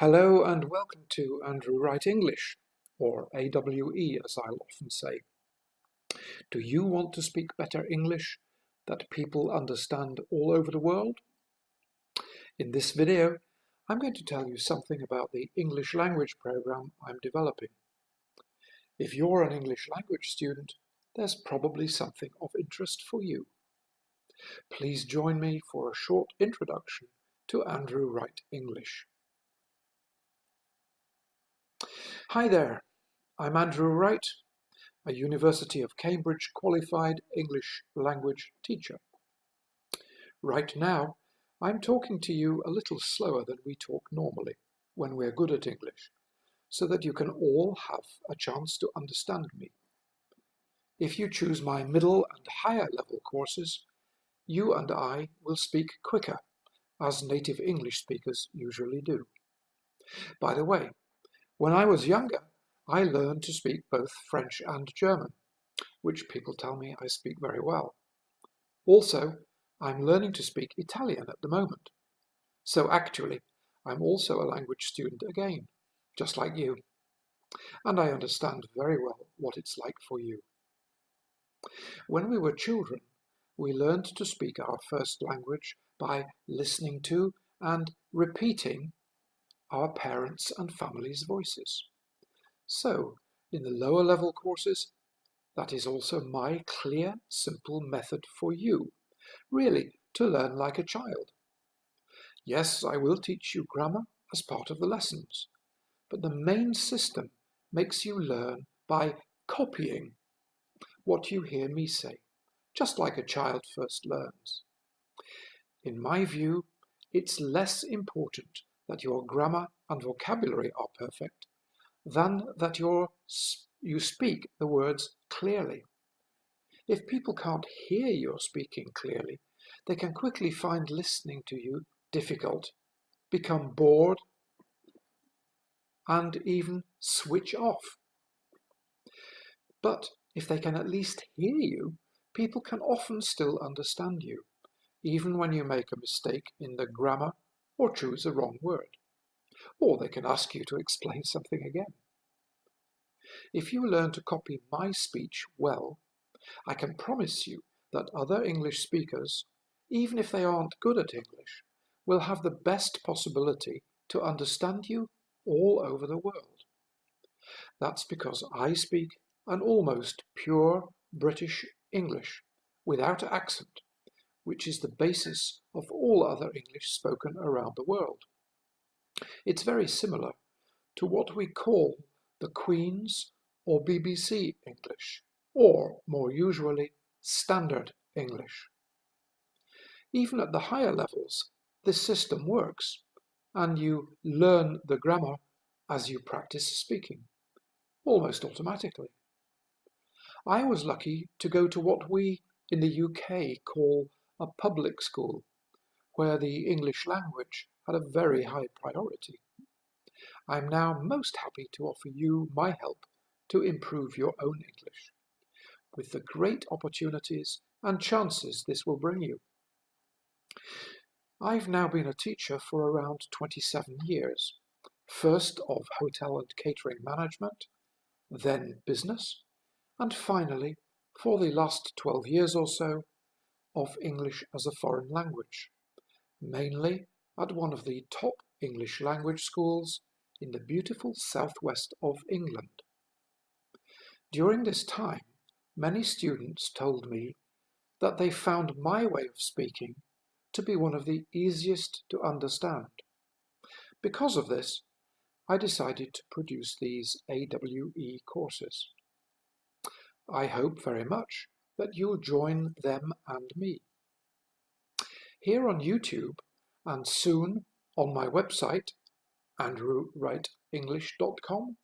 Hello and welcome to Andrew Wright English, or AWE as I'll often say. Do you want to speak better English that people understand all over the world? In this video, I'm going to tell you something about the English language program I'm developing. If you're an English language student, there's probably something of interest for you. Please join me for a short introduction to Andrew Wright English. Hi there, I'm Andrew Wright, a University of Cambridge qualified English language teacher. Right now, I'm talking to you a little slower than we talk normally when we're good at English, so that you can all have a chance to understand me. If you choose my middle and higher level courses, you and I will speak quicker, as native English speakers usually do. By the way, when I was younger, I learned to speak both French and German, which people tell me I speak very well. Also, I'm learning to speak Italian at the moment. So actually, I'm also a language student again, just like you. And I understand very well what it's like for you. When we were children, we learned to speak our first language by listening to and repeating our parents' and families' voices. So, in the lower level courses, that is also my clear, simple method for you, really to learn like a child. Yes, I will teach you grammar as part of the lessons, but the main system makes you learn by copying what you hear me say, just like a child first learns. In my view, it's less important that your grammar and vocabulary are perfect than that you speak the words clearly. If people can't hear your speaking clearly, they can quickly find listening to you difficult, become bored, and even switch off. But if they can at least hear you, people can often still understand you, even when you make a mistake in the grammar or choose a wrong word. Or they can ask you to explain something again. If you learn to copy my speech well, I can promise you that other English speakers, even if they aren't good at English, will have the best possibility to understand you all over the world. That's because I speak an almost pure British English without accent, which is the basis of all other English spoken around the world. It's very similar to what we call the Queen's or BBC English, or more usually, Standard English. Even at the higher levels, this system works, and you learn the grammar as you practice speaking, almost automatically. I was lucky to go to what we in the UK call a public school, where the English language had a very high priority. I'm now most happy to offer you my help to improve your own English, with the great opportunities and chances this will bring you. I've now been a teacher for around 27 years, first of hotel and catering management, then business, and finally, for the last 12 years or so, of English as a foreign language, mainly at one of the top English language schools in the beautiful southwest of England. During this time, many students told me that they found my way of speaking to be one of the easiest to understand. Because of this, I decided to produce these AWE courses. I hope very much that you'll join them and me. Here on YouTube, and soon on my website, andrewwrightenglish.com,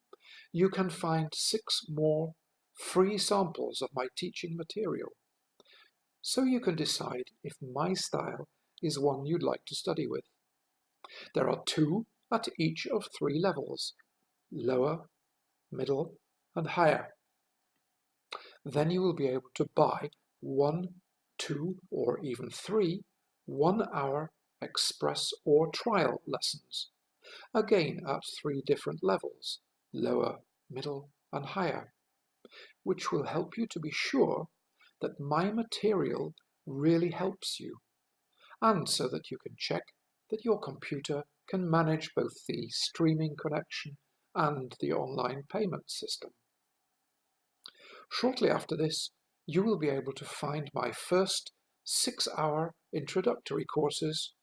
you can find 6 more free samples of my teaching material, so you can decide if my style is one you'd like to study with. There are 2 at each of 3 levels, lower, middle, and higher. Then you will be able to buy 1, 2, or even 3 1-hour express or trial lessons again at 3 different levels, lower, middle and higher, which will help you to be sure that my material really helps you, and so that you can check that your computer can manage both the streaming connection and the online payment system. Shortly after this, you will be able to find my first 6-hour introductory courses,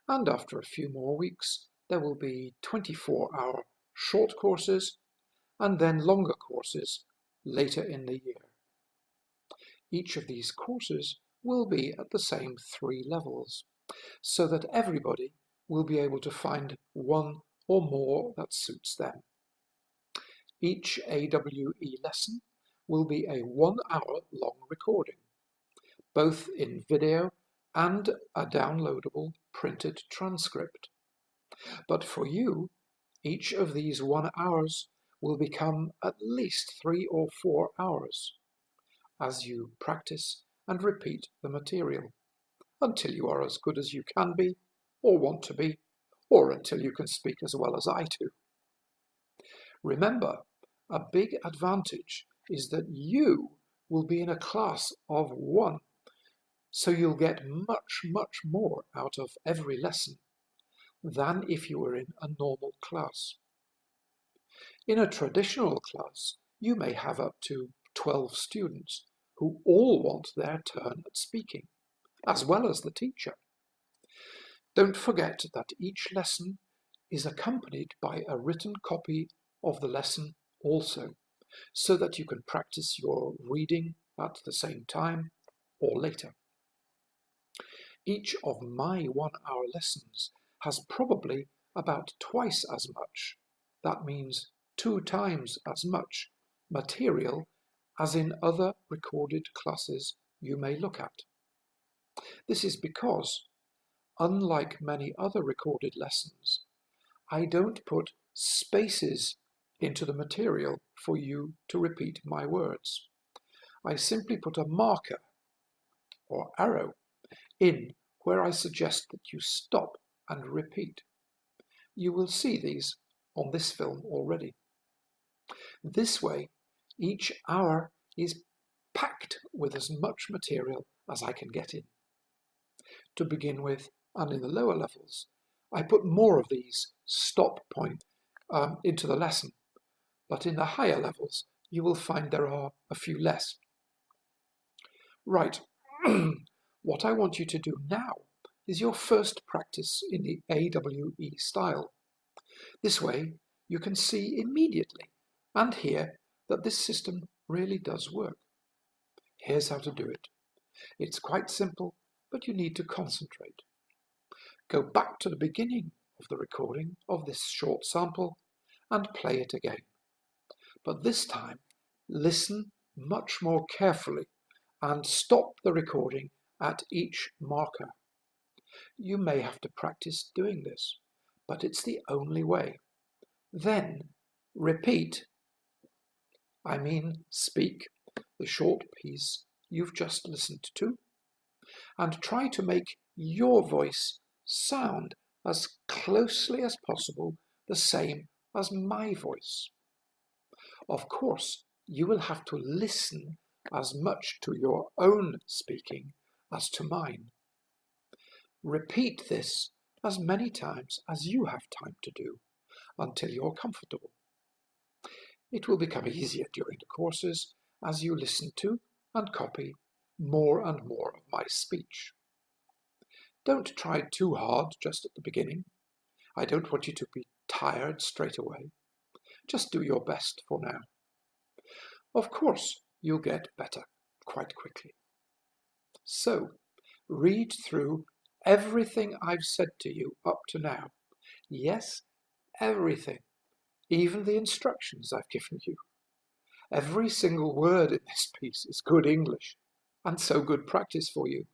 and after a few more weeks, there will be 24-hour short courses, and then longer courses later in the year. Each of these courses will be at the same 3 levels, so that everybody will be able to find one or more that suits them. Each AWE lesson will be a 1-hour long recording, both in video and a downloadable printed transcript. But for you, each of these 1 hours will become at least 3 or 4 hours as you practice and repeat the material until you are as good as you can be or want to be, or until you can speak as well as I do. Remember, a big advantage is that you will be in a class of 1, so you'll get much more out of every lesson than if you were in a normal class. In a traditional class, you may have up to 12 students who all want their turn at speaking, as well as the teacher. Don't forget that each lesson is accompanied by a written copy of the lesson also, so that you can practice your reading at the same time or later. Each of my 1-hour lessons has probably about twice as much, that means 2 times as much material as in other recorded classes you may look at. This is because, unlike many other recorded lessons, I don't put spaces into the material for you to repeat my words. I simply put a marker or arrow in where I suggest that you stop and repeat. You will see these on this film already. This way, each hour is packed with as much material as I can get in. To begin with, and in the lower levels, I put more of these stop points into the lesson, but in the higher levels, you will find there are a few less. Right, what I want you to do now is your first practice in the AWE style. This way, you can see immediately and hear that this system really does work. Here's how to do it. It's quite simple, but you need to concentrate. Go back to the beginning of the recording of this short sample and play it again. But this time, listen much more carefully and stop the recording at each marker. You may have to practice doing this, but it's the only way. Then repeat, speak, the short piece you've just listened to, and try to make your voice sound as closely as possible the same as my voice. Of course, you will have to listen as much to your own speaking as to mine. Repeat this as many times as you have time to do until you're comfortable. It will become easier during the courses as you listen to and copy more and more of my speech. Don't try too hard just at the beginning. I don't want you to be tired straight away. Just do your best for now. Of course, you'll get better quite quickly. So, read through everything I've said to you up to now. Yes, everything, even the instructions I've given you. Every single word in this piece is good English, and so good practice for you.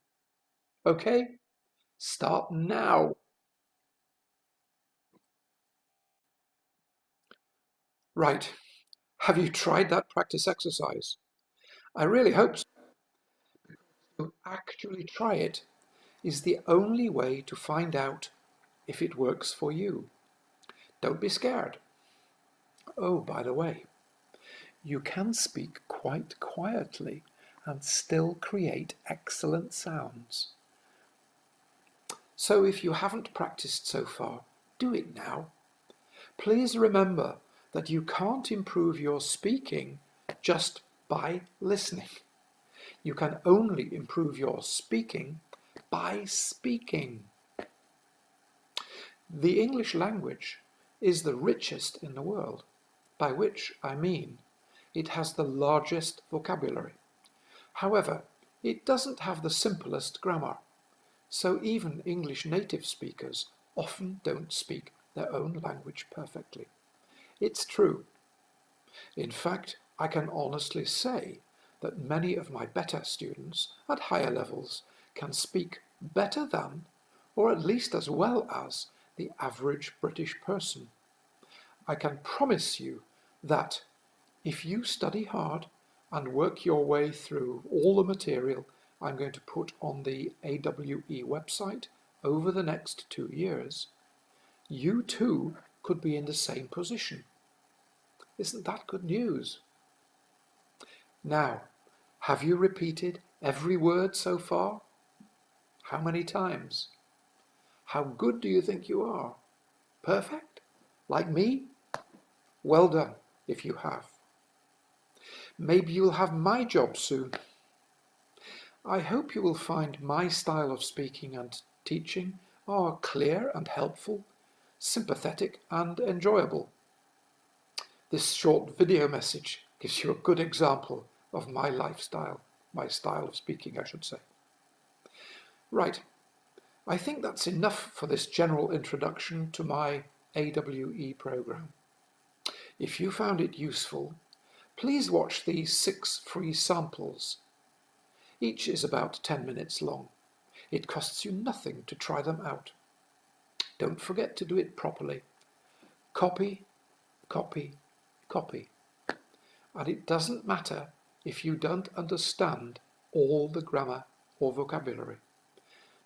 Okay? Start now. Right. Have you tried that practice exercise? I really hope so. To actually try it is the only way to find out if it works for you. Don't be scared. Oh, by the way, you can speak quite quietly and still create excellent sounds. So if you haven't practiced so far, do it now. Please remember that you can't improve your speaking just by listening. You can only improve your speaking by speaking. The English language is the richest in the world, by which I mean it has the largest vocabulary. However, it doesn't have the simplest grammar, so even English native speakers often don't speak their own language perfectly. It's true. In fact, I can honestly say that many of my better students at higher levels can speak better than, or at least as well as, the average British person. I can promise you that if you study hard and work your way through all the material I'm going to put on the AWE website over the next 2 years, you too could be in the same position. Isn't that good news? Now, have you repeated every word so far? How many times? How good do you think you are? Perfect? Like me? Well done, if you have. Maybe you'll have my job soon. I hope you will find my style of speaking and teaching are clear and helpful, sympathetic and enjoyable. This short video message gives you a good example of my lifestyle, my style of speaking, I should say. Right, I think that's enough for this general introduction to my AWE program. If you found it useful, please watch these 6 free samples. Each is about 10 minutes long. It costs you nothing to try them out. Don't forget to do it properly. Copy, copy, copy. And it doesn't matter if you don't understand all the grammar or vocabulary.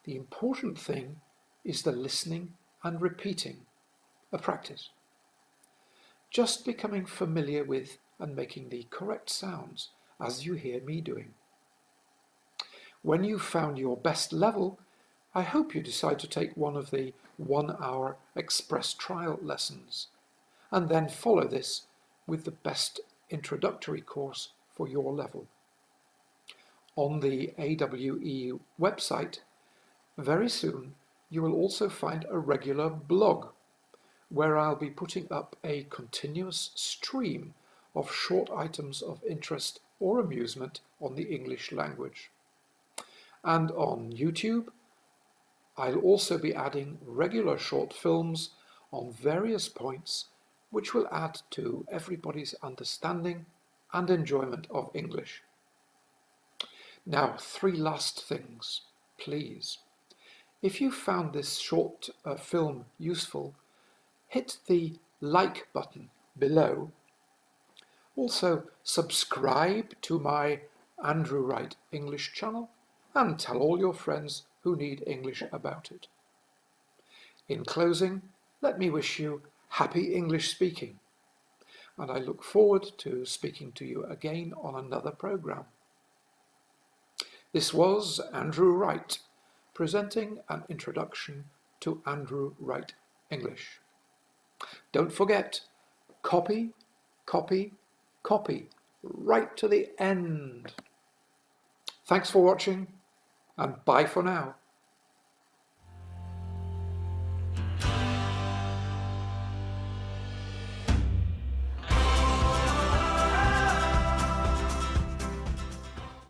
The important thing is the listening and repeating, a practice. Just becoming familiar with and making the correct sounds as you hear me doing. When you've found your best level, I hope you decide to take one of the 1-hour express trial lessons, and then follow this with the best introductory course for your level. On the AWE website, very soon you will also find a regular blog where I'll be putting up a continuous stream of short items of interest or amusement on the English language. And on YouTube, I'll also be adding regular short films on various points which will add to everybody's understanding and enjoyment of English. Now, 3 last things, please. If you found this short film useful, hit the like button below. Also, subscribe to my Andrew Wright English channel and tell all your friends who need English about it. In closing, let me wish you happy English speaking, and I look forward to speaking to you again on another program. This was Andrew Wright, presenting an introduction to Andrew Wright English. Don't forget, copy, copy, copy, right to the end. Thanks for watching, and bye for now.